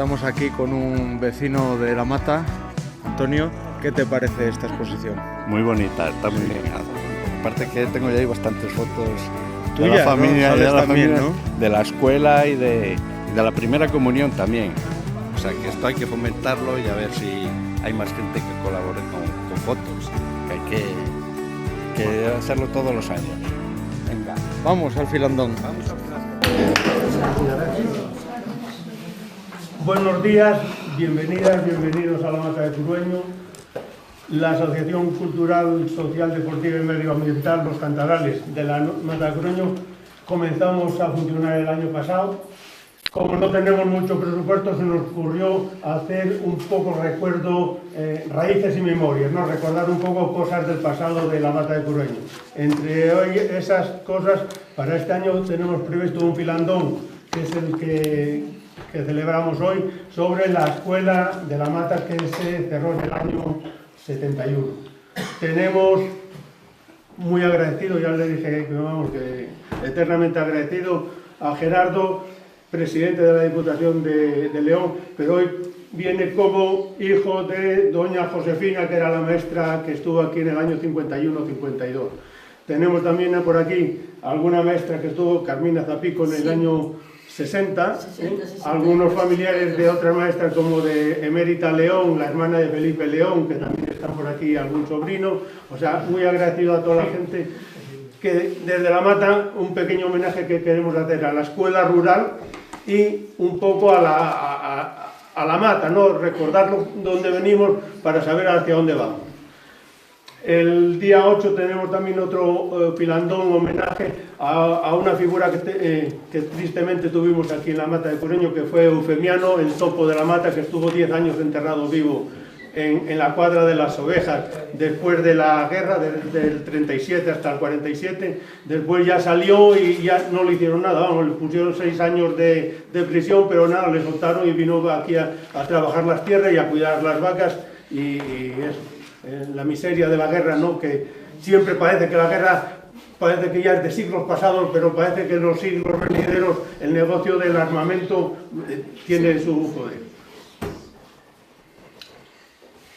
Estamos aquí con un vecino de La Mata, Antonio. ¿Qué te parece esta exposición? Muy bonita, está muy bien. Aparte que tengo ya ahí bastantes fotos de Tuya, la familia, ¿no? de, la También, familia ¿no? de la escuela y de la primera comunión también. O sea que esto hay que fomentarlo y a ver si hay más gente que colabore con fotos. Que hay que hacerlo todos los años. Venga, vamos al filandón. Buenos días, bienvenidas, bienvenidos a La Mata de Curueño. La Asociación Cultural, Social, Deportiva y Medioambiental Los Cantarales de La Mata de Curueño comenzamos a funcionar el año pasado. Como no tenemos mucho presupuesto, se nos ocurrió hacer un poco recuerdo, raíces y memorias, ¿no? Recordar un poco cosas del pasado de La Mata de Curueño. Entre hoy esas cosas, para este año tenemos previsto un filandón, que es el que celebramos hoy, sobre la escuela de La Mata que se cerró en el año 71. Tenemos muy agradecido, ya le dije que eternamente agradecido a Gerardo, presidente de la Diputación de León, pero hoy viene como hijo de doña Josefina, que era la maestra que estuvo aquí en el año 51-52. Tenemos también por aquí alguna maestra que estuvo, Carmina Zapico, en el año 60, algunos familiares de otras maestras como de Emérita León, la hermana de Felipe León, que también está por aquí, algún sobrino. O sea, muy agradecido a toda la gente que desde La Mata, un pequeño homenaje que queremos hacer a la escuela rural y un poco a La Mata, ¿no? Recordarlo dónde venimos para saber hacia dónde vamos. El día 8 tenemos también otro filandón, homenaje a una figura que tristemente tuvimos aquí en La Mata de Curueño, que fue Eufemiano, el topo de La Mata, que estuvo 10 años enterrado vivo en la cuadra de las ovejas después de la guerra, del 37 hasta el 47. Después ya salió y ya no le hicieron nada, vamos, le pusieron 6 años de prisión, pero nada, le soltaron y vino aquí a trabajar las tierras y a cuidar las vacas y eso. La miseria de la guerra, ¿no? Que siempre parece que la guerra parece que ya es de siglos pasados, pero parece que en los siglos venideros el negocio del armamento tiene su poder.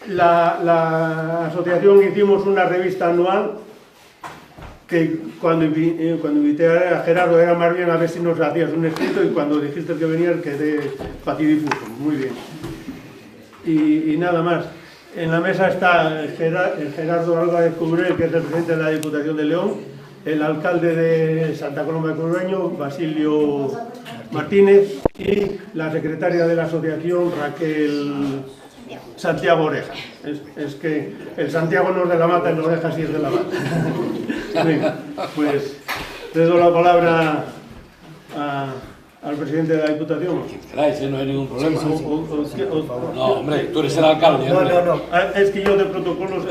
La asociación hicimos una revista anual que cuando invité a Gerardo era más bien a ver si nos hacías un escrito, y cuando dijiste que venías quedé patidifuso. Muy bien. Y nada más. En la mesa está Gerardo Álvarez Cubrel, que es el presidente de la Diputación de León, el alcalde de Santa Coloma de Curueño, Basilio Martínez, y la secretaria de la asociación, Raquel Santiago Oreja. Es que el Santiago no es de La Mata, el Oreja sí es de La Mata. Bien, pues le doy la palabra al presidente de la Diputación. Queráis, no hay ningún problema. Sí. No, hombre, tú eres el alcalde. No. Es que yo de protocolos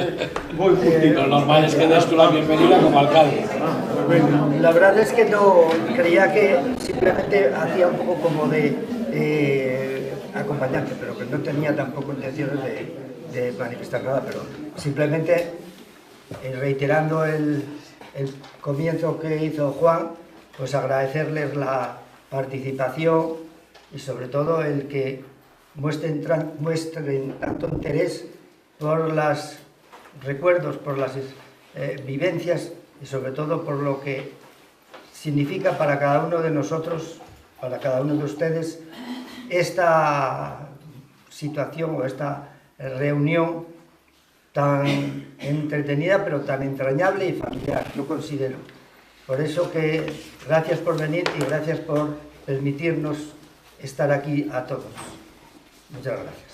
voy justito. Lo normal es que des tú la bienvenida como alcalde. Pues venga. La verdad es que no creía que simplemente hacía un poco como de acompañante, pero que no tenía tampoco intenciones de manifestar nada, pero simplemente reiterando el comienzo que hizo Juan, pues agradecerles la participación y sobre todo el que muestren tanto interés por los recuerdos, por las vivencias y sobre todo por lo que significa para cada uno de nosotros, para cada uno de ustedes, esta situación o esta reunión tan entretenida pero tan entrañable y familiar, yo considero. Por eso que gracias por venir y gracias por permitirnos estar aquí a todos. Muchas gracias.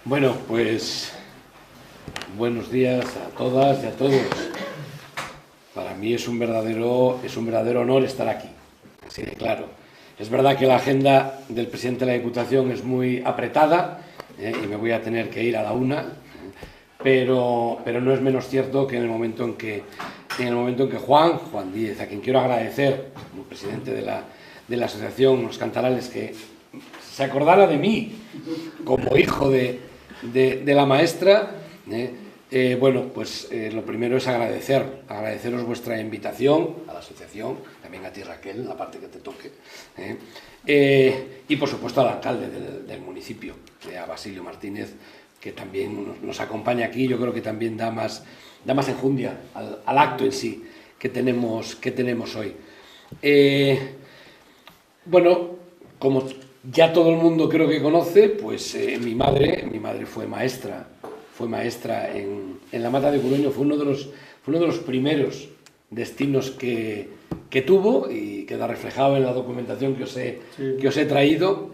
Bueno, pues buenos días a todas y a todos. Para mí es un verdadero honor estar aquí. Así de claro. Es verdad que la agenda del presidente de la Diputación es muy apretada, y me voy a tener que ir a la 1, pero no es menos cierto que en el momento en que Juan Díez, a quien quiero agradecer como presidente de la asociación Los Cantarales, que se acordara de mí como hijo de la maestra, Bueno, pues lo primero es agradeceros vuestra invitación a la asociación, también a ti, Raquel, la parte que te toque, y por supuesto al alcalde del municipio, a Basilio Martínez, que también nos acompaña aquí. Yo creo que también da más enjundia al acto en sí que tenemos hoy. Bueno, como ya todo el mundo creo que conoce, pues mi madre fue maestra en la Mata de Curueño. Fue uno de los primeros destinos que tuvo, y queda reflejado en la documentación que os he traído,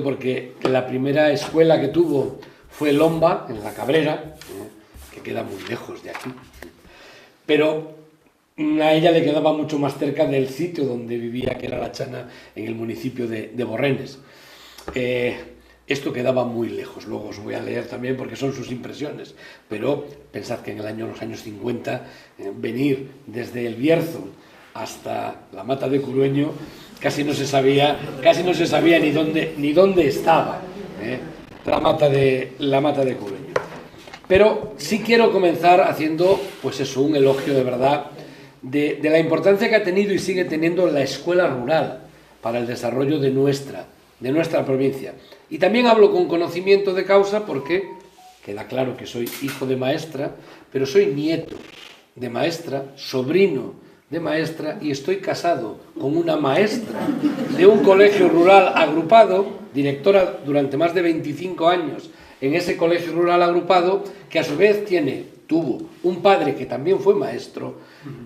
porque la primera escuela que tuvo fue Lomba, en La Cabrera, que queda muy lejos de aquí, pero a ella le quedaba mucho más cerca del sitio donde vivía, que era La Chana, en el municipio de Borrenes. Esto quedaba muy lejos. Luego os voy a leer también porque son sus impresiones, pero pensad que en los años 50, venir desde El Bierzo hasta la Mata de Curueño casi no se sabía ni dónde estaba la Mata de Curueño. Pero sí quiero comenzar haciendo, pues eso, un elogio de verdad de la importancia que ha tenido y sigue teniendo la escuela rural para el desarrollo de nuestra provincia. Y también hablo con conocimiento de causa, porque queda claro que soy hijo de maestra, pero soy nieto de maestra, sobrino de maestra, y estoy casado con una maestra de un colegio rural agrupado, directora durante más de 25 años en ese colegio rural agrupado, que a su vez tuvo un padre que también fue maestro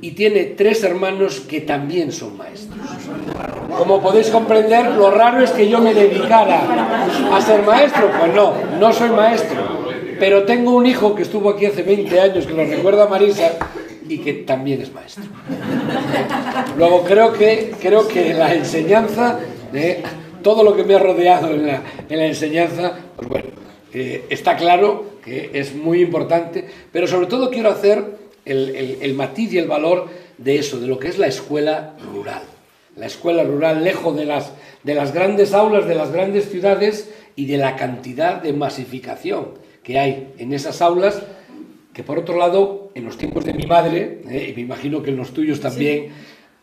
y tiene 3 hermanos que también son maestros. Como podéis comprender, lo raro es que yo me dedicara a ser maestro. Pues no soy maestro, pero tengo un hijo que estuvo aquí hace 20 años, que lo recuerda Marisa, y que también es maestro. Luego creo que la enseñanza, todo lo que me ha rodeado en la enseñanza, pues bueno, está claro que es muy importante, pero sobre todo quiero hacer el matiz y el valor de eso, de lo que es la escuela rural. La escuela rural, lejos de las grandes aulas, de las grandes ciudades, y de la cantidad de masificación que hay en esas aulas, que por otro lado, en los tiempos de mi madre, y me imagino que en los tuyos también, sí,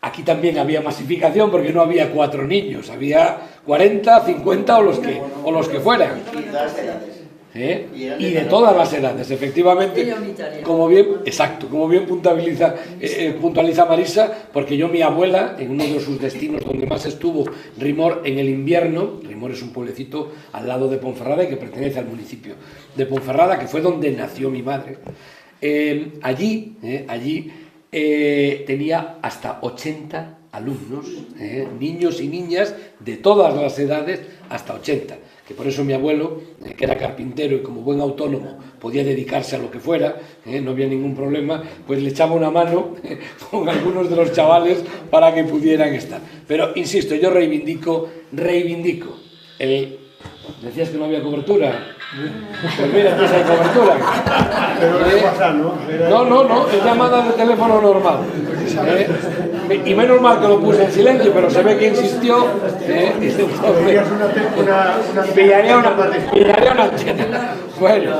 aquí también había masificación, porque no había 4 niños, había 40, 50 o los que fueran. Y de todas las edades, efectivamente, como bien puntualiza Marisa, porque mi abuela, en uno de sus destinos donde más estuvo, Rimor, en el invierno, Rimor es un pueblecito al lado de Ponferrada y que pertenece al municipio de Ponferrada, que fue donde nació mi madre, allí tenía hasta 80 alumnos, niños y niñas de todas las edades, hasta 80. Que por eso mi abuelo, que era carpintero y como buen autónomo podía dedicarse a lo que fuera, no había ningún problema, pues le echaba una mano con algunos de los chavales para que pudieran estar. Pero insisto, yo reivindico ¿Decías que no había cobertura? Pues mira, pues hay cobertura. Pero no pasa, ¿no? No, es llamada de teléfono normal. Y menos mal que lo puse en silencio, pero se ve que insistió. Pillaría una antena. Bueno,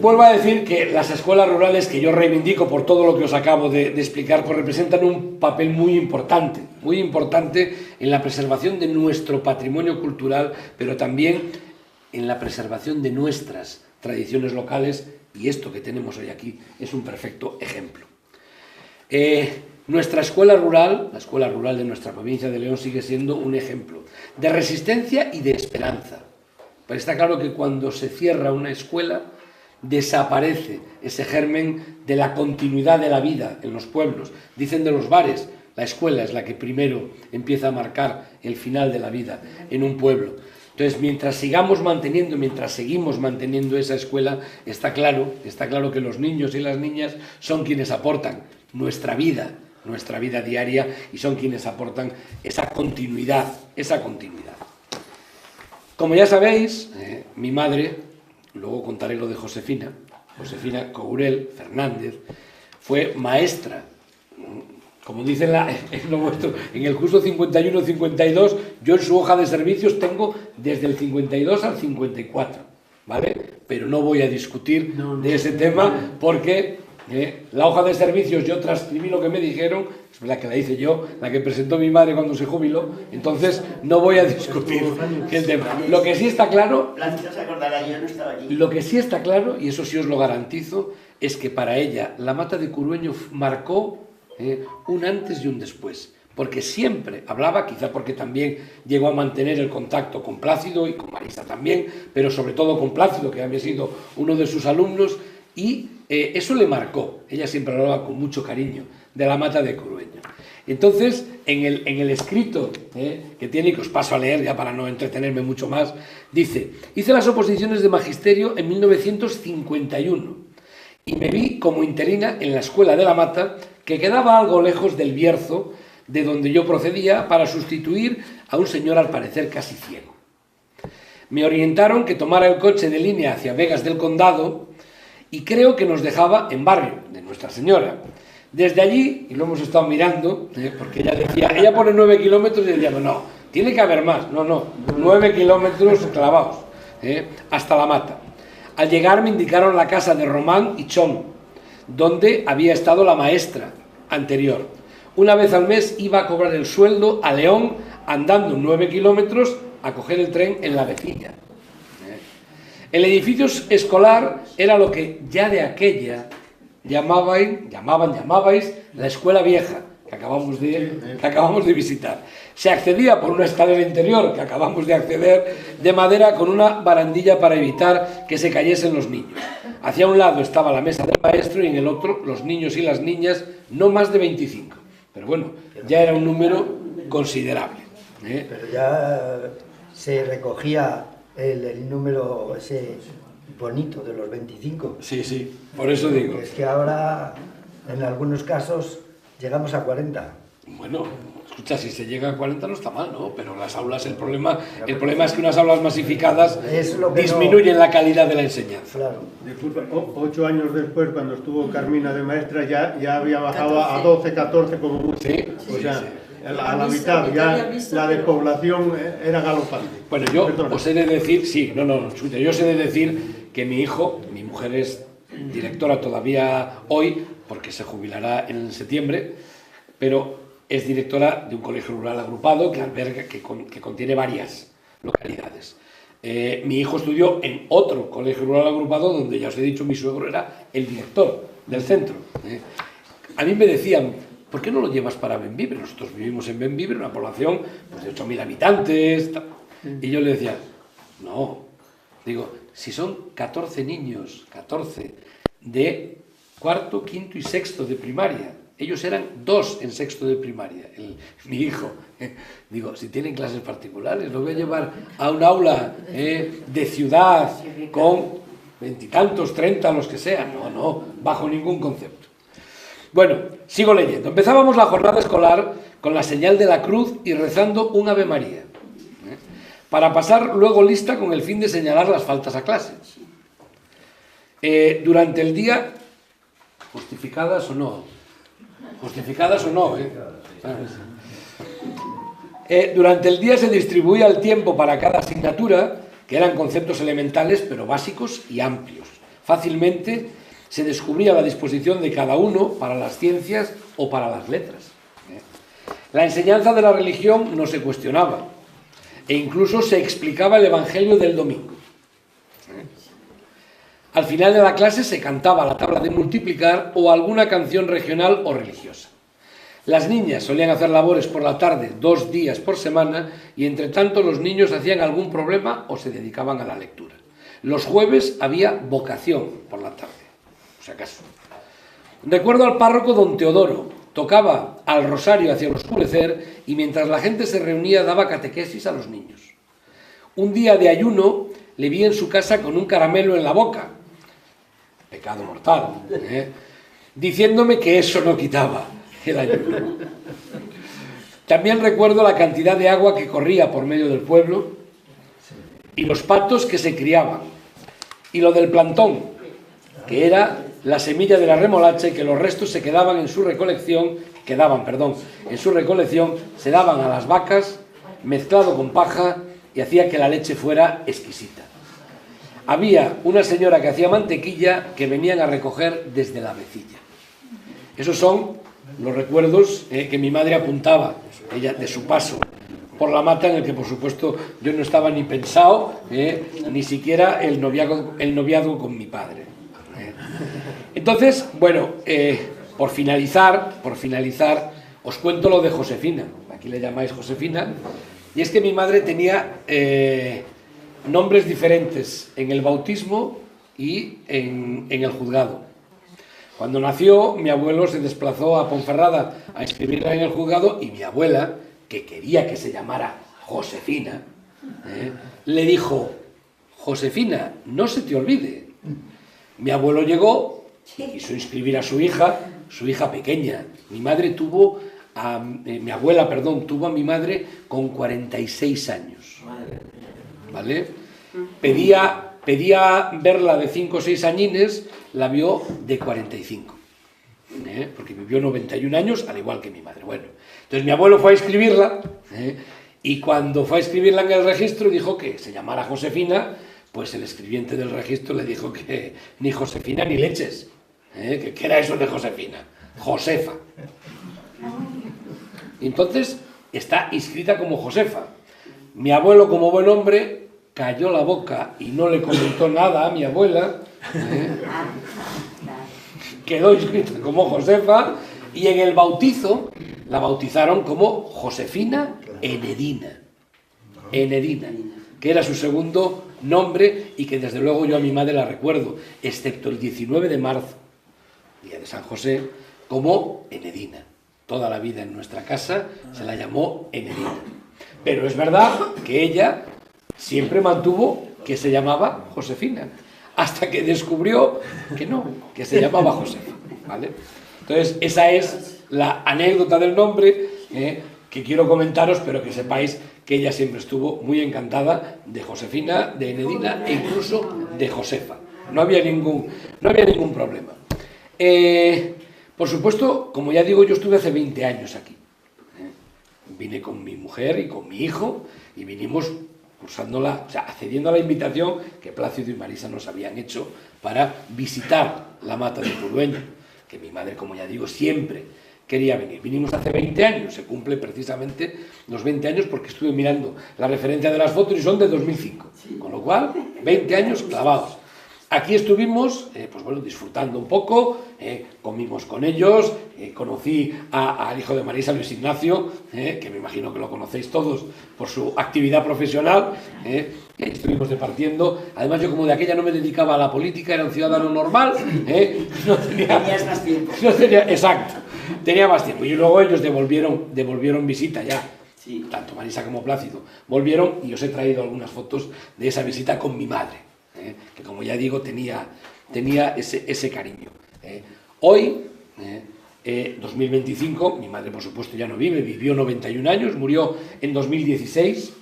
vuelvo a decir que las escuelas rurales, que yo reivindico por todo lo que os acabo de explicar, pues representan un papel muy importante en la preservación de nuestro patrimonio cultural, pero también en la preservación de nuestras tradiciones locales, y esto que tenemos hoy aquí es un perfecto ejemplo. Nuestra escuela rural, la escuela rural de nuestra provincia de León, sigue siendo un ejemplo de resistencia y de esperanza. Pero está claro que cuando se cierra una escuela, desaparece ese germen de la continuidad de la vida en los pueblos. Dicen de los bares, la escuela es la que primero empieza a marcar el final de la vida en un pueblo. Entonces, mientras seguimos manteniendo esa escuela, está claro que los niños y las niñas son quienes aportan nuestra vida diaria, y son quienes aportan esa continuidad. Como ya sabéis, mi madre, luego contaré lo de Josefina Courel Fernández, fue maestra. Como dice en el curso 51-52, yo en su hoja de servicios tengo desde el 52 al 54. ¿vale? Pero no voy a discutir de ese tema porque la hoja de servicios yo transcribí lo que me dijeron, es verdad que la hice yo, la que presentó mi madre cuando se jubiló, entonces no voy a discutir el tema. Lo que sí está claro, lo que sí está claro, y eso sí os lo garantizo, es que para ella la Mata de Curueño marcó un antes y un después. Porque siempre hablaba, quizá porque también llegó a mantener el contacto con Plácido y con Marisa también, pero sobre todo con Plácido, que había sido uno de sus alumnos, y eso le marcó. Ella siempre hablaba con mucho cariño de la Mata de Curueño. Entonces, en el escrito que tiene, y que os paso a leer ya para no entretenerme mucho más, dice: hice las oposiciones de magisterio en 1951 y me vi como interina en la escuela de la Mata, que quedaba algo lejos del Bierzo, de donde yo procedía, para sustituir a un señor al parecer casi ciego. Me orientaron que tomara el coche de línea hacia Vegas del Condado y creo que nos dejaba en Barrio de Nuestra Señora. Desde allí, y lo hemos estado mirando, porque ella decía, ella pone 9 kilómetros y decíamos, no, tiene que haber más, no, 9 kilómetros clavados, hasta la Mata. Al llegar me indicaron la casa de Román y Chon, donde había estado la maestra anterior. Una vez al mes iba a cobrar el sueldo a León, andando 9 kilómetros a coger el tren en la Vecilla. El edificio escolar era lo que ya de aquella llamabais la Escuela Vieja, que acabamos de visitar. Se accedía por una escalera interior, que acabamos de acceder, de madera, con una barandilla para evitar que se cayesen los niños. Hacia un lado estaba la mesa del maestro y en el otro los niños y las niñas, no más de 25. Pero bueno, ya era un número considerable. Pero ya se recogía el número ese bonito de los 25. Sí, por eso digo. Es que ahora, en algunos casos, llegamos a 40. Bueno, escucha, si se llega a 40 no está mal, ¿no? Pero las aulas, el problema es que unas aulas masificadas disminuyen la calidad de la enseñanza. Claro. Disculpa, 8 años después, cuando estuvo Carmina de maestra, ya había bajado a 12, 14 como mucho. Sí, o sea, a la mitad, ya la despoblación era galopante. Bueno, yo os he de decir, yo os he de decir que mi mujer es directora todavía hoy, porque se jubilará en septiembre, pero es directora de un colegio rural agrupado que alberga, que contiene varias localidades. Mi hijo estudió en otro colegio rural agrupado donde, ya os he dicho, mi suegro era el director del centro. A mí me decían, ¿por qué no lo llevas para Bembibre? Nosotros vivimos en Bembibre, una población pues, de 8.000 habitantes. Y yo le decía, no, digo, si son 14 niños, 14 de cuarto, quinto y sexto de primaria. Ellos eran 2 en sexto de primaria, mi hijo. Digo, si tienen clases particulares, lo voy a llevar a un aula de ciudad con 20 y tantos, 30, los que sean. No, bajo ningún concepto. Bueno, sigo leyendo. Empezábamos la jornada escolar con la señal de la cruz y rezando un Ave María, para pasar luego lista con el fin de señalar las faltas a clases. Durante el día, justificadas o no, durante el día se distribuía el tiempo para cada asignatura, que eran conceptos elementales pero básicos y amplios. Fácilmente se descubría la disposición de cada uno para las ciencias o para las letras. La enseñanza de la religión no se cuestionaba e incluso se explicaba el Evangelio del domingo. Al final de la clase se cantaba la tabla de multiplicar o alguna canción regional o religiosa. Las niñas solían hacer labores por la tarde 2 días por semana y entre tanto los niños hacían algún problema o se dedicaban a la lectura. Los jueves había vocación por la tarde, por si acaso. Recuerdo al párroco don Teodoro, tocaba al rosario hacia el oscurecer y mientras la gente se reunía daba catequesis a los niños. Un día de ayuno le vi en su casa con un caramelo en la boca, pecado mortal, diciéndome que eso no quitaba el ayuno. También recuerdo la cantidad de agua que corría por medio del pueblo y los patos que se criaban y lo del plantón, que era la semilla de la remolacha y que los restos se quedaban en su recolección, se daban a las vacas mezclado con paja y hacía que la leche fuera exquisita. había una señora que hacía mantequilla que venían a recoger desde la Vecilla. Esos son los recuerdos que mi madre apuntaba, ella, de su paso por la mata, en el que por supuesto yo no estaba ni pensado, ni siquiera el noviazgo con mi padre. Entonces, bueno, por finalizar, os cuento lo de Josefina. Aquí le llamáis Josefina. Y es que mi madre tenía nombres diferentes en el bautismo y en el juzgado. Cuando nació, mi abuelo se desplazó a Ponferrada a inscribirla en el juzgado, y mi abuela, que quería que se llamara Josefina, le dijo: Josefina, no se te olvide. Mi abuelo llegó y quiso inscribir a su hija pequeña. Mi abuela tuvo a mi madre con 46 años. ¿Vale? Pedía verla de 5 o 6 añines, la vio de 45. Porque vivió 91 años, al igual que mi madre. Bueno, entonces mi abuelo fue a inscribirla, y cuando fue a inscribirla en el registro dijo que se llamara Josefina. Pues el escribiente del registro le dijo que ni Josefina ni leches, que era eso de Josefina, Josefa. Entonces está inscrita como Josefa. Mi abuelo, como buen hombre, cayó la boca y no le comentó nada a mi abuela. Quedó inscrita como Josefa, y en el bautizo la bautizaron como Josefina Enedina, que era su segundo nombre, y que desde luego yo a mi madre la recuerdo, excepto el 19 de marzo, día de San José, como Enedina. Toda la vida en nuestra casa se la llamó Enedina. Pero es verdad que ella siempre mantuvo que se llamaba Josefina, hasta que descubrió que no, que se llamaba Josefa, ¿vale? Entonces, esa es la anécdota del nombre que quiero comentaros, pero que sepáis que ella siempre estuvo muy encantada de Josefina, de Enedina e incluso de Josefa. No había ningún problema. Por supuesto, como ya digo, yo estuve hace 20 años aquí. Vine con mi mujer y con mi hijo, y vinimos accediendo a la invitación que Plácido y Marisa nos habían hecho para visitar la mata de Turueño, que mi madre, como ya digo, siempre quería venir. Vinimos hace 20 años, se cumple precisamente los 20 años, porque estuve mirando la referencia de las fotos y son de 2005, con lo cual 20 años clavados. Aquí estuvimos, disfrutando un poco, comimos con ellos, conocí al hijo de Marisa, Luis Ignacio, que me imagino que lo conocéis todos por su actividad profesional, y estuvimos departiendo. Además, yo, como de aquella no me dedicaba a la política, era un ciudadano normal, Tenías más tiempo. Exacto, tenía más tiempo. Y luego ellos devolvieron visita ya. Sí. Tanto Marisa como Plácido volvieron, y os he traído algunas fotos de esa visita con mi madre, que, como ya digo, tenía ese cariño. Hoy, 2025, mi madre por supuesto ya no vivió 91 años, murió en 2016,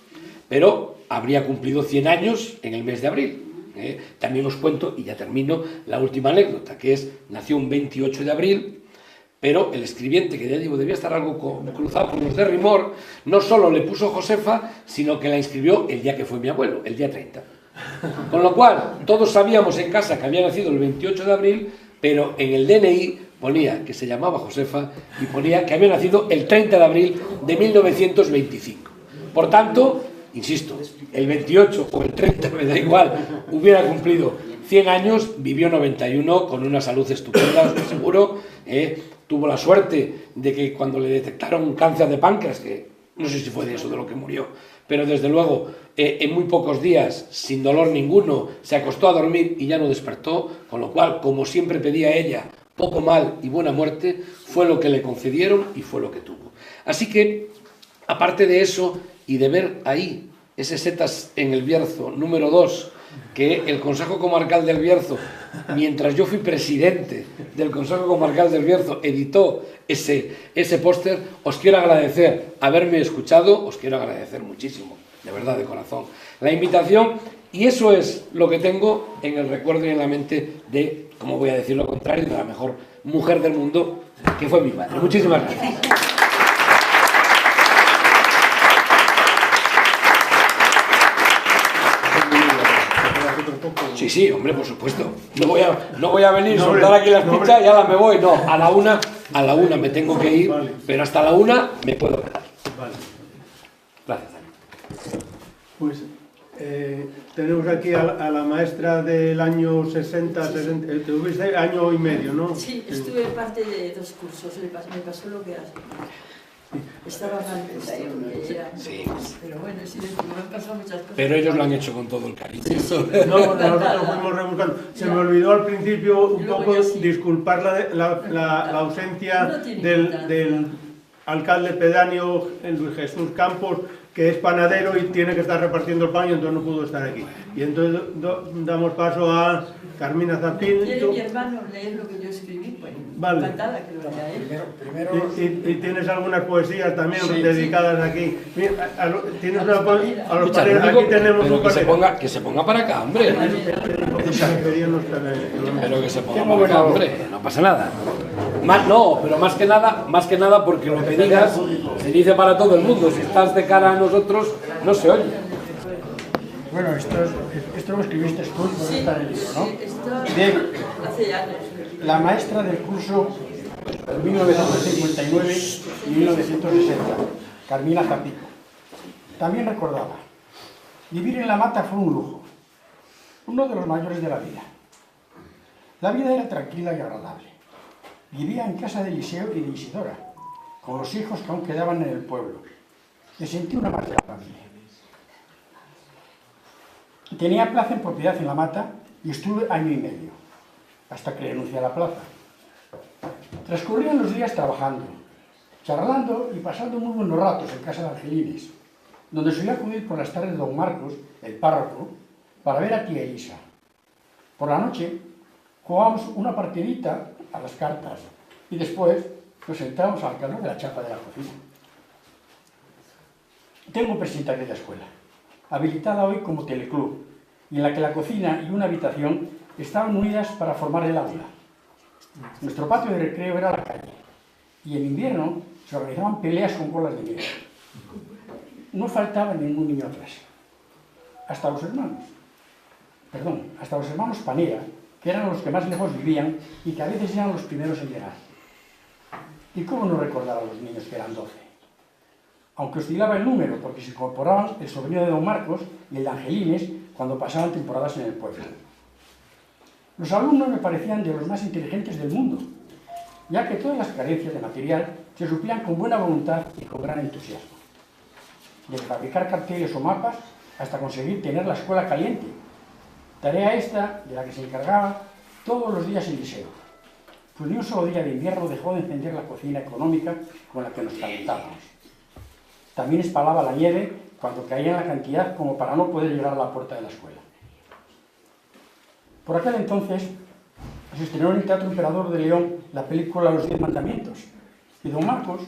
pero habría cumplido 100 años en el mes de abril. También os cuento, y ya termino, la última anécdota, que nació un 28 de abril, pero el escribiente, que ya digo, debía estar algo cruzado con los de Rimor, no solo le puso Josefa, sino que la inscribió el día que fue mi abuelo, el día 30. Con lo cual, todos sabíamos en casa que había nacido el 28 de abril, pero en el DNI ponía que se llamaba Josefa y ponía que había nacido el 30 de abril de 1925. Por tanto, insisto, el 28 o el 30, me da igual, hubiera cumplido 100 años, vivió 91 con una salud estupenda, os lo aseguro. Tuvo la suerte de que cuando le detectaron un cáncer de páncreas, que no sé si fue de eso de lo que murió, pero desde luego en muy pocos días, sin dolor ninguno, se acostó a dormir y ya no despertó, con lo cual, como siempre pedía ella, poco mal y buena muerte, fue lo que le concedieron y fue lo que tuvo. Así que, aparte de eso, y de ver ahí ese Setas en el Bierzo número 2, que el Consejo Comarcal del Bierzo, mientras yo fui presidente del Consejo Comarcal del Bierzo, editó ese póster, os quiero agradecer haberme escuchado, os quiero agradecer muchísimo, de verdad, de corazón, la invitación, y eso es lo que tengo en el recuerdo y en la mente de, como voy a decir lo contrario, de la mejor mujer del mundo, que fue mi madre. Muchísimas gracias. Sí, sí, hombre, por supuesto. No voy a venir, soltar aquí las pizzas y ahora me voy. No, a la una me tengo que ir, pero hasta la 1 me puedo quedar. Vale. Gracias. Pues tenemos aquí a la maestra del año 60, tuviste año y medio, ¿no? Sí, estuve parte de 2 cursos, me pasó lo que hace. Estaba mal pensado, porque era... Sí. Pero bueno, sí, me han pasado muchas cosas. Pero ellos lo han hecho con todo el cariño. No, nosotros fuimos rebuscando. Se me olvidó al principio un poco disculpar la ausencia del alcalde pedáneo, Luis Jesús Campos, que es panadero y tiene que estar repartiendo el pan y entonces no pudo estar aquí. Y entonces damos paso a Carmina Zapín. ¿Quiere mi hermano leer lo que yo escribí? Bueno, vale. encantada que lo lea él. Y tienes algunas poesías también dedicadas aquí. Mira, tienes una poesía. A los Escucha, paneles, aquí tenemos pero un panel. que se ponga para acá, hombre. Pero que se ponga para acá, hombre. No pasa nada. Pero más que nada porque lo que digas se dice para todo el mundo. Si estás de cara a nosotros, no se oye. Bueno, esto lo escribiste tú, Sí, está en el libro, ¿no? sí, esto Bien. hace años. La maestra del curso 1959 y 1960, Carmina Zapico. También recordaba, vivir en la mata fue un lujo, uno de los mayores de la vida. La vida era tranquila y agradable. Vivía en casa de Eliseo y de Isidora, con los hijos que aún quedaban en el pueblo. Me sentí una más de la familia. Tenía plaza en propiedad en la mata y estuve año y medio, hasta que renuncié a la plaza. Transcurrían los días trabajando, charlando y pasando muy buenos ratos en casa de Angelines, donde solía acudir por las tardes don Marcos, el párroco, para ver a tía Elisa. Por la noche jugábamos una partidita a las cartas y después nos sentábamos al calor de la chapa de la cocina. Tengo presente aquella escuela, habilitada hoy como teleclub, y en la que la cocina y una habitación estaban unidas para formar el aula. Nuestro patio de recreo era la calle, y en invierno se organizaban peleas con bolas de nieve. No faltaba ningún niño atrás, hasta los hermanos Panera, que eran los que más lejos vivían y que a veces eran los primeros en llegar. ¿Y cómo no recordar a los niños que eran 12? Aunque oscilaba el número, porque se incorporaban el sobrino de don Marcos y el de Angelines cuando pasaban temporadas en el pueblo. Los alumnos me parecían de los más inteligentes del mundo, ya que todas las carencias de material se suplían con buena voluntad y con gran entusiasmo. Desde fabricar carteles o mapas hasta conseguir tener la escuela caliente, tarea esta de la que se encargaba todos los días Eliseo, pues ni un solo día de invierno dejó de encender la cocina económica con la que nos calentábamos. También espalaba la nieve cuando caía en la cantidad como para no poder llegar a la puerta de la escuela. Por aquel entonces se estrenó en el Teatro Emperador de León la película Los 10 Mandamientos, y don Marcos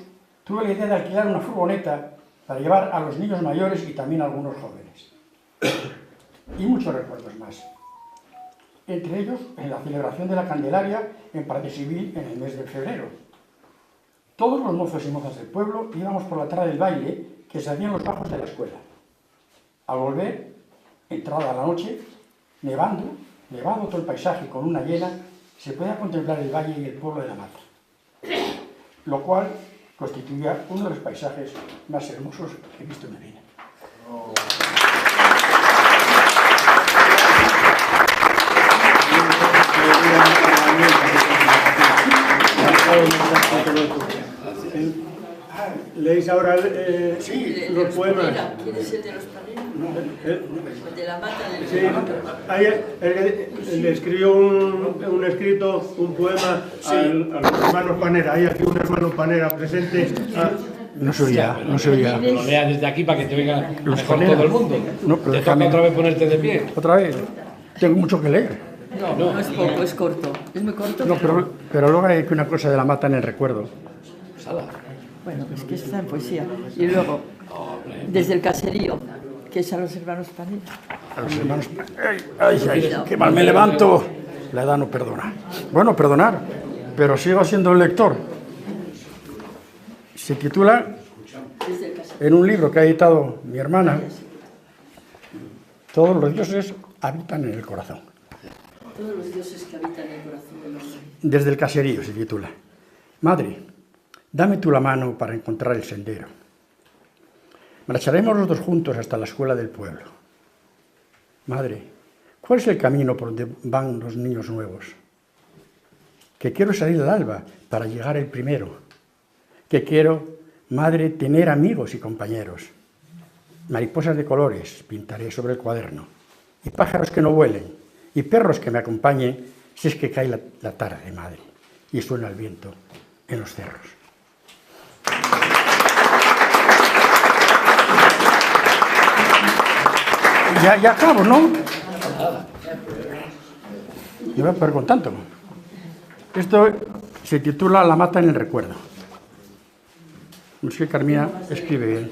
tuvo la idea de alquilar una furgoneta para llevar a los niños mayores y también a algunos jóvenes. Y muchos recuerdos más. Entre ellos, en la celebración de la Candelaria en Parte Civil en el mes de febrero. Todos los mozos y mozas del pueblo íbamos por la tarde del baile que se hacía en los bajos de la escuela. Al volver, entrada la noche, nevado todo el paisaje con una llena, se podía contemplar el valle y el pueblo de la mata, lo cual constituía uno de los paisajes más hermosos que he visto en mi vida. ¿Leéis ahora los poemas? ¿Quién es el de los Panera? El de la mata del Sí, le escribió un poema a los hermanos Panera. Hay aquí un hermano Panera presente. No se oía. Lo lea desde aquí para que te oiga Los mejor Panera. todo el mundo. No, pero te toca déjame. otra vez ponerte de pie. Otra vez, tengo mucho que leer. No es poco, es corto. Es muy corto. No, pero luego hay que una cosa de la mata en el recuerdo. Sala. Bueno, pues que está en poesía. Y luego, desde el caserío, que es a los hermanos Panera. A los hermanos. ¡Ay, qué mal me levanto! La edad no perdona. Bueno, perdonar, pero sigo siendo el lector. Se titula, Desde el caserío. en un libro que ha editado mi hermana, Todos los dioses habitan en el corazón. Todos los dioses que habitan en el corazón del hombre. Desde el caserío se titula. Madre, dame tú la mano para encontrar el sendero. Marcharemos los dos juntos hasta la escuela del pueblo. Madre, ¿cuál es el camino por donde van los niños nuevos? Que quiero salir al alba para llegar el primero. Que quiero, madre, tener amigos y compañeros. Mariposas de colores pintaré sobre el cuaderno. Y pájaros que no vuelen. Y perros que me acompañen si es que cae la tarde, madre. Y suena el viento en los cerros. Ya acabo, ¿no? Me voy a poner con tanto. Esto se titula La mata en el recuerdo. Es que Carmina escribe bien.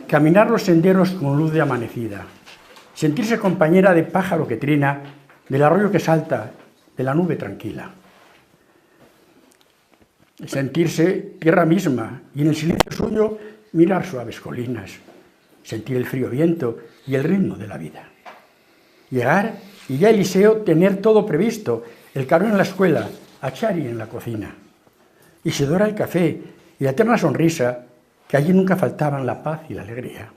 Caminar los senderos con luz de amanecida. Sentirse compañera de pájaro que trina, del arroyo que salta, de la nube tranquila. Sentirse tierra misma y en el silencio suyo mirar suaves colinas. Sentir el frío viento y el ritmo de la vida. Llegar y ya Eliseo tener todo previsto, el Carol en la escuela, a Chari en la cocina. Isidora el café y la eterna sonrisa, que allí nunca faltaban la paz y la alegría.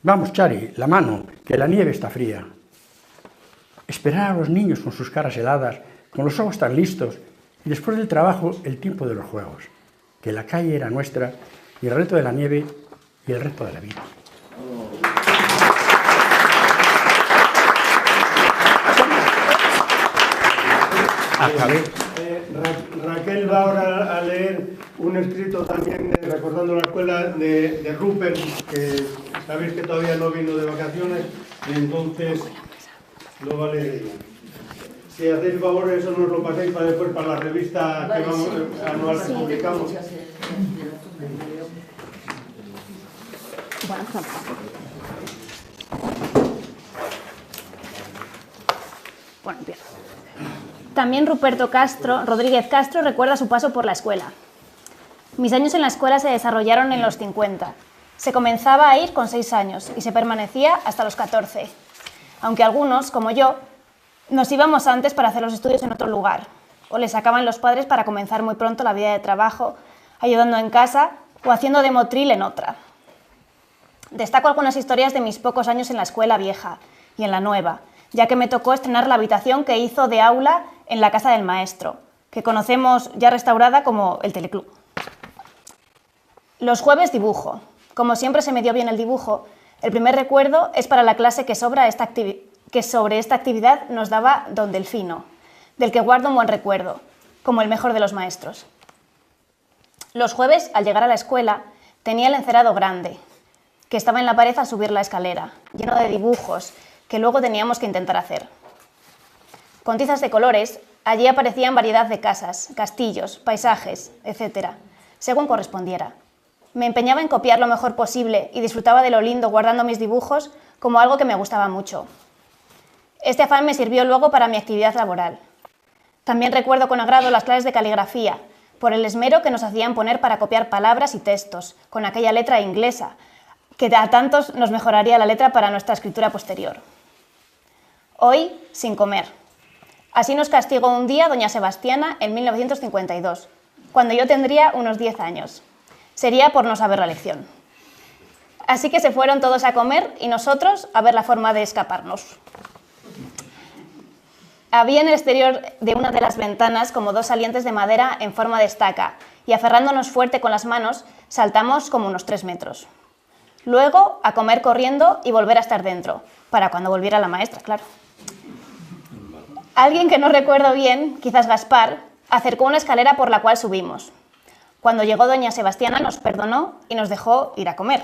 Vamos, Chari, la mano, que la nieve está fría. Esperar a los niños con sus caras heladas, con los ojos tan listos, y después del trabajo el tiempo de los juegos, que la calle era nuestra y el reto de la nieve y el resto de la vida. Acabé. Raquel va ahora a leer un escrito también recordando la escuela de Rupert, que sabéis que todavía no vino de vacaciones, y entonces lo va a leer ella. Si hacéis favor, eso nos lo paséis para después para la revista que vamos, anual que publicamos. Bueno, empiezo. También Rodríguez Castro recuerda su paso por la escuela. Mis años en la escuela se desarrollaron en los 50. Se comenzaba a ir con 6 años y se permanecía hasta los 14. Aunque algunos, como yo, nos íbamos antes para hacer los estudios en otro lugar, o les sacaban los padres para comenzar muy pronto la vida de trabajo, ayudando en casa o haciendo de motril en otra. Destaco algunas historias de mis pocos años en la escuela vieja y en la nueva, ya que me tocó estrenar la habitación que hizo de aula en la casa del maestro, que conocemos ya restaurada como el Teleclub. Los jueves dibujo. Como siempre se me dio bien el dibujo, el primer recuerdo es para la clase que sobre esta actividad nos daba don Delfino, del que guardo un buen recuerdo, como el mejor de los maestros. Los jueves, al llegar a la escuela, tenía el encerado grande, que estaba en la pared al subir la escalera, lleno de dibujos que luego teníamos que intentar hacer. Con tizas de colores, allí aparecían variedad de casas, castillos, paisajes, etc., según correspondiera. Me empeñaba en copiar lo mejor posible y disfrutaba de lo lindo guardando mis dibujos como algo que me gustaba mucho. Este afán me sirvió luego para mi actividad laboral. También recuerdo con agrado las clases de caligrafía, por el esmero que nos hacían poner para copiar palabras y textos, con aquella letra inglesa, que a tantos nos mejoraría la letra para nuestra escritura posterior. Hoy, sin comer. Así nos castigó un día doña Sebastiana en 1952, cuando yo tendría unos 10 años. Sería por no saber la lección. Así que se fueron todos a comer y nosotros a ver la forma de escaparnos. Había en el exterior de una de las ventanas como 2 salientes de madera en forma de estaca y aferrándonos fuerte con las manos saltamos como unos 3 metros. Luego a comer corriendo y volver a estar dentro, para cuando volviera la maestra, claro. Alguien que no recuerdo bien, quizás Gaspar, acercó una escalera por la cual subimos. Cuando llegó doña Sebastiana nos perdonó y nos dejó ir a comer.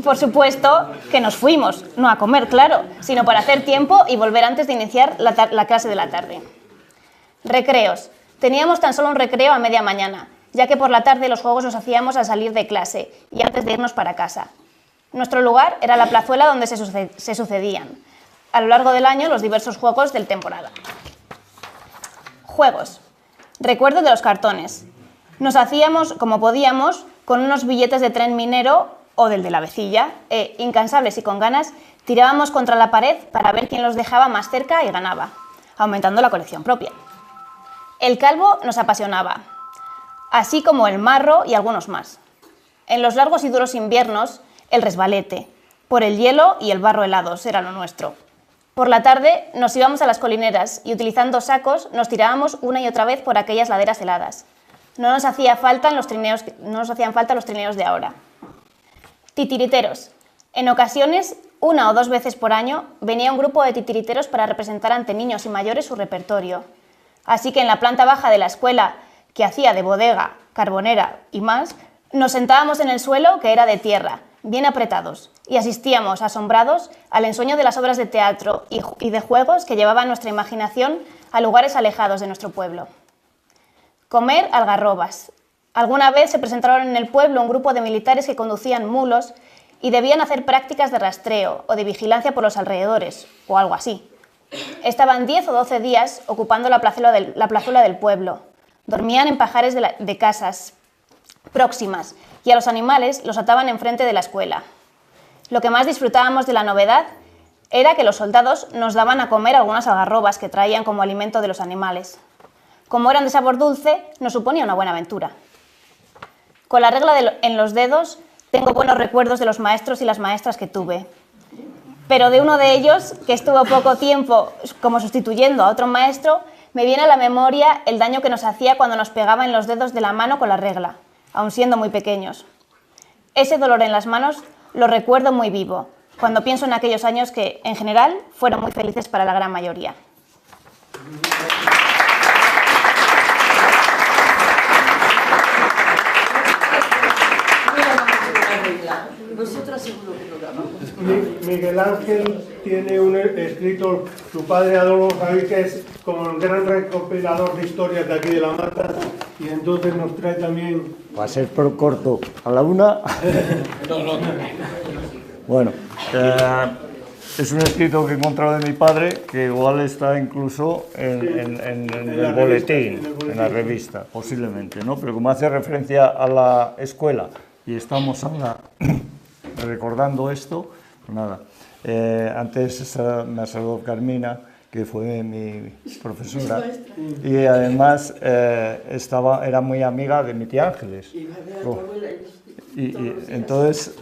Por supuesto que nos fuimos, no a comer, claro, sino para hacer tiempo y volver antes de iniciar la clase de la tarde. Recreos. Teníamos tan solo un recreo a media mañana, ya que por la tarde los juegos los hacíamos al salir de clase y antes de irnos para casa. Nuestro lugar era la plazuela donde se sucedían, a lo largo del año, los diversos juegos del temporada. Juegos. Recuerdo de los cartones. Nos hacíamos, como podíamos, con unos billetes de tren minero o del de la vecilla, e, incansables y con ganas, tirábamos contra la pared para ver quién los dejaba más cerca y ganaba, aumentando la colección propia. El calvo nos apasionaba, así como el marro y algunos más. En los largos y duros inviernos, el resbalete, por el hielo y el barro helados era lo nuestro. Por la tarde nos íbamos a las colineras y utilizando sacos nos tirábamos una y otra vez por aquellas laderas heladas. No nos hacían falta los trineos de ahora. Titiriteros. En ocasiones, 1 o 2 veces por año, venía un grupo de titiriteros para representar ante niños y mayores su repertorio. Así que en la planta baja de la escuela, que hacía de bodega, carbonera y más, nos sentábamos en el suelo, que era de tierra, bien apretados, y asistíamos, asombrados, al ensueño de las obras de teatro y de juegos que llevaban nuestra imaginación a lugares alejados de nuestro pueblo. Comer algarrobas. Alguna vez se presentaron en el pueblo un grupo de militares que conducían mulos y debían hacer prácticas de rastreo o de vigilancia por los alrededores, o algo así. Estaban 10 o 12 días ocupando la plazuela del pueblo. Dormían en pajares de casas próximas y a los animales los ataban enfrente de la escuela. Lo que más disfrutábamos de la novedad era que los soldados nos daban a comer algunas algarrobas que traían como alimento de los animales. Como eran de sabor dulce, nos suponía una buena aventura. Con la regla en los dedos, tengo buenos recuerdos de los maestros y las maestras que tuve. Pero de uno de ellos, que estuvo poco tiempo como sustituyendo a otro maestro, me viene a la memoria el daño que nos hacía cuando nos pegaba en los dedos de la mano con la regla, aun siendo muy pequeños. Ese dolor en las manos lo recuerdo muy vivo, cuando pienso en aquellos años que, en general, fueron muy felices para la gran mayoría. Nosotras seguro que lo damos. Miguel Ángel tiene escrito, su padre Adolfo Javi, que es como el gran recopilador de historias de aquí de La Mata, y entonces nos trae también... Va a ser por corto. ¿A la una? No. Bueno, es un escrito que he encontrado de mi padre, que igual está incluso en el boletín, en la revista, posiblemente, ¿no? Pero como hace referencia a la escuela y estamos ahora recordando esto, pues nada. Antes me ha saludado Carmina, que fue mi profesora, y además era muy amiga de mi tía Ángeles. Y entonces,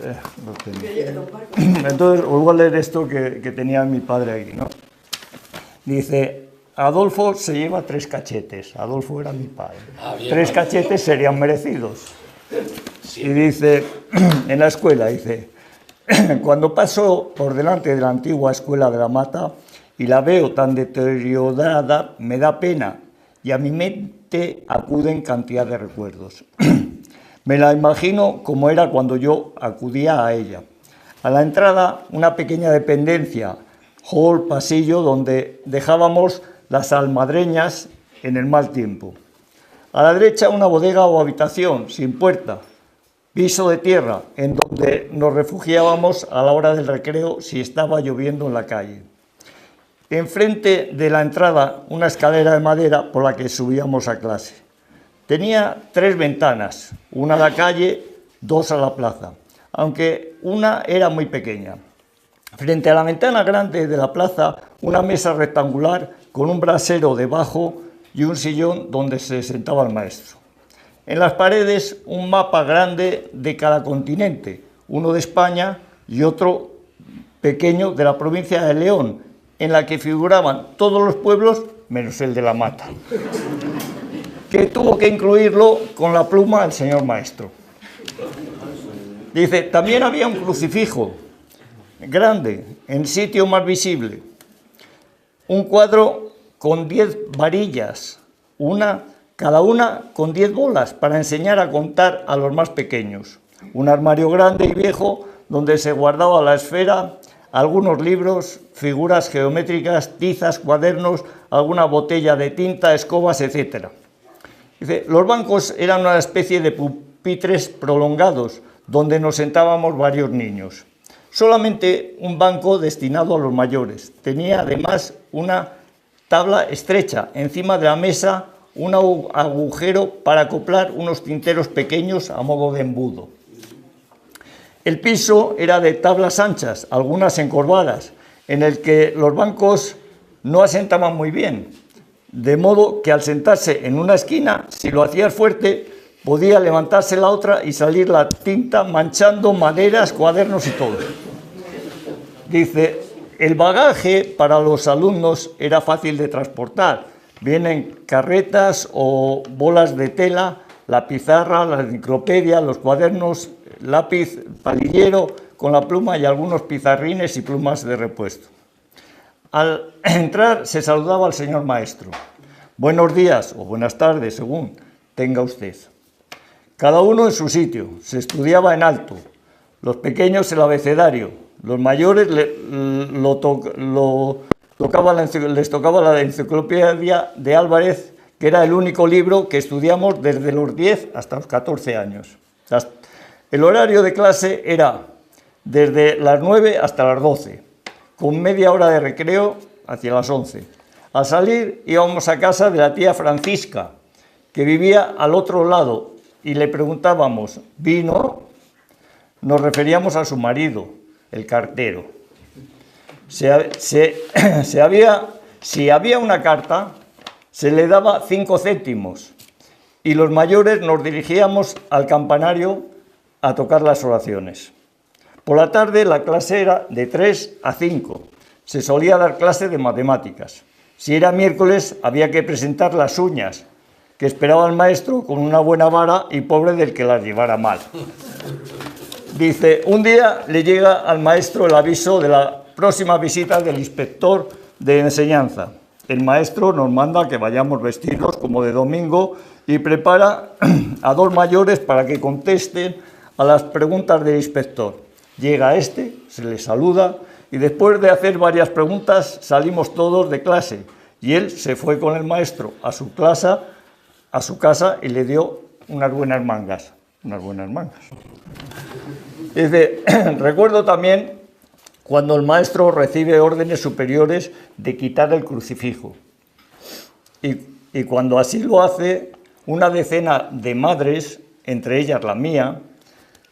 entonces os voy a leer esto que tenía mi padre aquí, ¿no? Dice: Adolfo se lleva 3 cachetes. Adolfo era mi padre. 3 cachetes serían merecidos. Y dice, en la escuela, dice: cuando paso por delante de la antigua escuela de La Mata y la veo tan deteriorada, me da pena y a mi mente acuden cantidad de recuerdos. Me la imagino como era cuando yo acudía a ella. A la entrada, una pequeña dependencia, hall, pasillo, donde dejábamos las almadreñas en el mal tiempo. A la derecha, una bodega o habitación sin puerta, piso de tierra, en donde nos refugiábamos a la hora del recreo si estaba lloviendo en la calle. Enfrente de la entrada, una escalera de madera por la que subíamos a clase. Tenía 3 ventanas, una a la calle, 2 a la plaza, aunque una era muy pequeña. Frente a la ventana grande de la plaza, una mesa rectangular con un brasero debajo y un sillón donde se sentaba el maestro. En las paredes, un mapa grande de cada continente, uno de España y otro pequeño de la provincia de León, en la que figuraban todos los pueblos menos el de La Mata, que tuvo que incluirlo con la pluma el señor maestro. Dice, también había un crucifijo grande, en sitio más visible, un cuadro con 10 varillas, cada una con 10 bolas, para enseñar a contar a los más pequeños, un armario grande y viejo donde se guardaba la esfera, algunos libros, figuras geométricas, tizas, cuadernos, alguna botella de tinta, escobas, etc. Dice, los bancos eran una especie de pupitres prolongados donde nos sentábamos varios niños. Solamente un banco destinado a los mayores. Tenía además una tabla estrecha encima de la mesa, un agujero para acoplar unos tinteros pequeños a modo de embudo. El piso era de tablas anchas, algunas encorvadas, en el que los bancos no asentaban muy bien, de modo que al sentarse en una esquina, si lo hacías fuerte, podía levantarse la otra y salir la tinta manchando maderas, cuadernos y todo. Dice, el bagaje para los alumnos era fácil de transportar. Vienen carretas o bolas de tela, la pizarra, la enciclopedia, los cuadernos, lápiz, palillero con la pluma y algunos pizarrines y plumas de repuesto. Al entrar se saludaba al señor maestro. Buenos días o buenas tardes, según tenga usted. Cada uno en su sitio, se estudiaba en alto, los pequeños el abecedario, los mayores les tocaba la enciclopedia de Álvarez, que era el único libro que estudiamos desde los 10 hasta los 14 años. El horario de clase era desde las 9 hasta las 12, con media hora de recreo hacia las 11. Al salir íbamos a casa de la tía Francisca, que vivía al otro lado, y le preguntábamos, ¿vino? Nos referíamos a su marido, el cartero. Si había una carta, se le daba 5 céntimos, y los mayores nos dirigíamos al campanario a tocar las oraciones. Por la tarde la clase era de 3 a 5. Se solía dar clase de matemáticas. Si era miércoles había que presentar las uñas, que esperaba el maestro con una buena vara y pobre del que las llevara mal. Dice, un día le llega al maestro el aviso de la próxima visita del inspector de enseñanza. El maestro nos manda que vayamos vestidos como de domingo y prepara a 2 mayores para que contesten a las preguntas del inspector. Llega este, se le saluda y después de hacer varias preguntas salimos todos de clase y él se fue con el maestro a su casa y le dio unas buenas mangas. Dice, recuerdo también cuando el maestro recibe órdenes superiores de quitar el crucifijo. Y cuando así lo hace, una decena de madres, entre ellas la mía,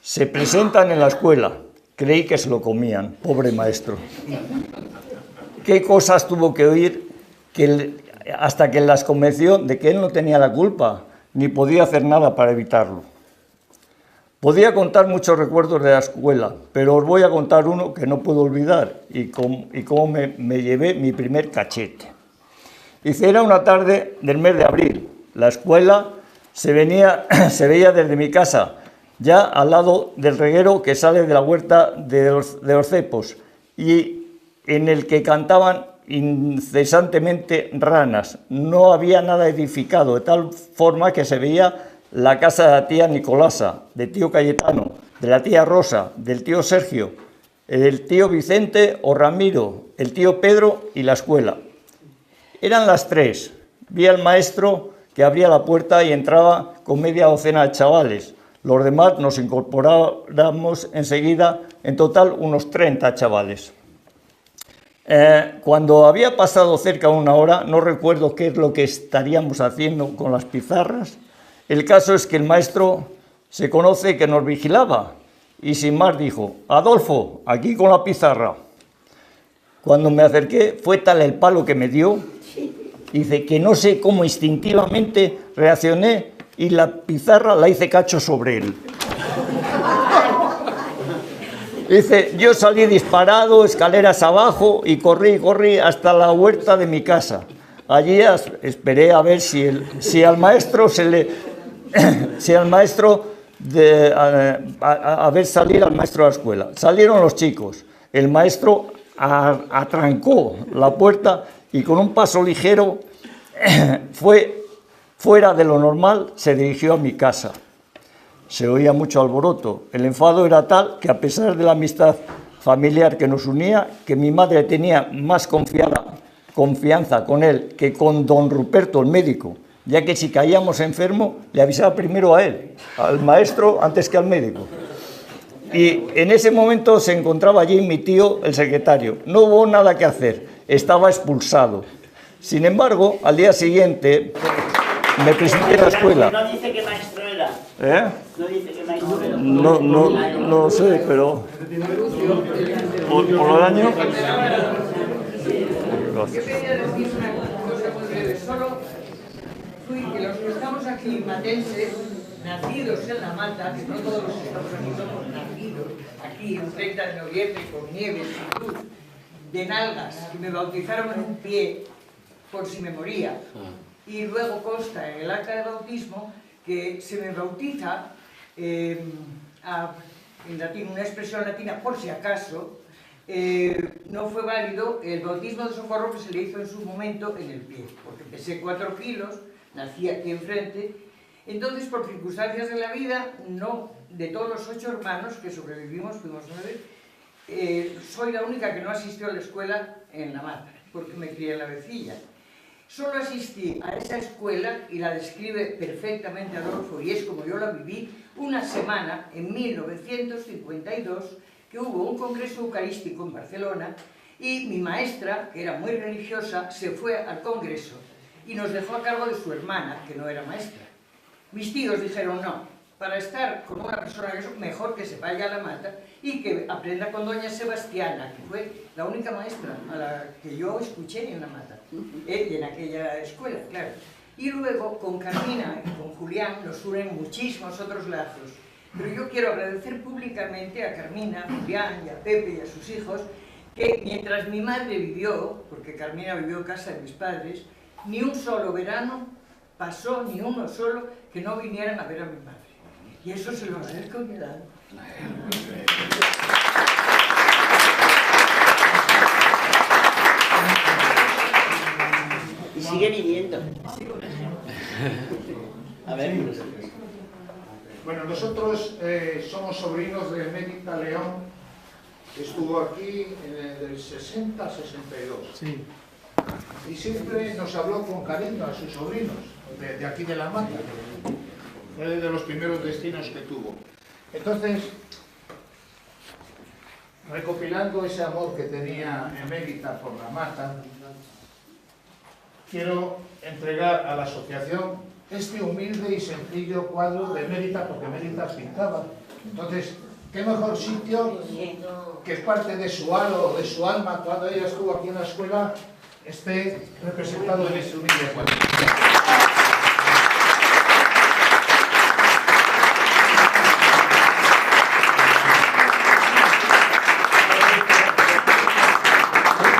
se presentan en la escuela. Creí que se lo comían, pobre maestro. ¿Qué cosas tuvo que oír hasta que las convenció de que él no tenía la culpa, ni podía hacer nada para evitarlo? Podía contar muchos recuerdos de la escuela, pero os voy a contar uno que no puedo olvidar y cómo me llevé mi primer cachete. Dice, era una tarde del mes de abril. La escuela se veía desde mi casa, ya al lado del reguero que sale de la huerta de los cepos y en el que cantaban incesantemente ranas. No había nada edificado, de tal forma que se veía la casa de la tía Nicolasa, del tío Cayetano, de la tía Rosa, del tío Sergio, el tío Vicente o Ramiro, el tío Pedro y la escuela. Eran las 3. Vi al maestro que abría la puerta y entraba con media docena de chavales. Los demás nos incorporáramos enseguida, en total unos 30 chavales. Cuando había pasado cerca de una hora, no recuerdo qué es lo que estaríamos haciendo con las pizarras. El caso es que el maestro se conoce que nos vigilaba y sin más dijo, Adolfo, aquí con la pizarra. Cuando me acerqué fue tal el palo que me dio, dice que no sé cómo instintivamente reaccioné y la pizarra la hice cacho sobre él. Dice, yo salí disparado, escaleras abajo y corrí hasta la huerta de mi casa. Allí esperé a ver si al maestro a ver salir al maestro de la escuela. Salieron los chicos. El maestro atrancó la puerta y con un paso ligero fuera de lo normal, se dirigió a mi casa. Se oía mucho alboroto. El enfado era tal que, a pesar de la amistad familiar que nos unía, que mi madre tenía más confianza con él que con don Ruperto, el médico, ya que si caíamos enfermo, le avisaba primero a él, al maestro, antes que al médico. Y en ese momento se encontraba allí mi tío, el secretario. No hubo nada que hacer, estaba expulsado. Sin embargo, al día siguiente... me presenté a la escuela. No dice qué maestro era. ¿Eh? No dice qué maestro era. No sé, pero por el año. Yo quería decir una cosa muy breve. Solo fui que los que estamos aquí, matenses, nacidos en La Mata, que no todos los que estamos aquí somos nacidos, aquí el 30 de noviembre, con nieve, sin luz, de nalgas, que me bautizaron en un pie, por si me moría. Y luego consta en el acta de bautismo que se me bautiza, en latín, una expresión latina, por si acaso, no fue válido el bautismo de socorro que se le hizo en su momento en el pie, porque pesé 4 kilos, nací aquí enfrente. Entonces, por circunstancias de la vida, no, de todos los 8 hermanos que sobrevivimos, fuimos 9, soy la única que no asistió a la escuela en La Mata, porque me crié en La Vecilla. Solo asistí a esa escuela, y la describe perfectamente Adolfo, y es como yo la viví, una semana en 1952, que hubo un congreso eucarístico en Barcelona, y mi maestra, que era muy religiosa, se fue al congreso y nos dejó a cargo de su hermana, que no era maestra. Mis tíos dijeron no, para estar con una persona que es mejor que se vaya a La Mata y que aprenda con doña Sebastiana, que fue la única maestra a la que yo escuché en La Mata, y en aquella escuela, claro. Y luego con Carmina y con Julián nos unen muchísimos otros lazos. Pero yo quiero agradecer públicamente a Carmina, a Julián y a Pepe y a sus hijos, que mientras mi madre vivió, porque Carmina vivió en casa de mis padres, ni un solo verano pasó, ni uno solo, que no vinieran a ver a mi madre. Y eso se lo agradezco a mi edad. Y sigue viniendo. A ver. Bueno, nosotros somos sobrinos de Mérita León, que estuvo aquí del 60 a 62. Sí. Y siempre nos habló con cariño a sus sobrinos, de aquí de La Mata. Fue de los primeros destinos que tuvo. Entonces, recopilando ese amor que tenía Emérita por La Mata, quiero entregar a la asociación este humilde y sencillo cuadro de Emérita, porque Emérita pintaba. Entonces, ¿qué mejor sitio que parte de su halo, de su alma, cuando ella estuvo aquí en la escuela, esté representado en este humilde cuadro?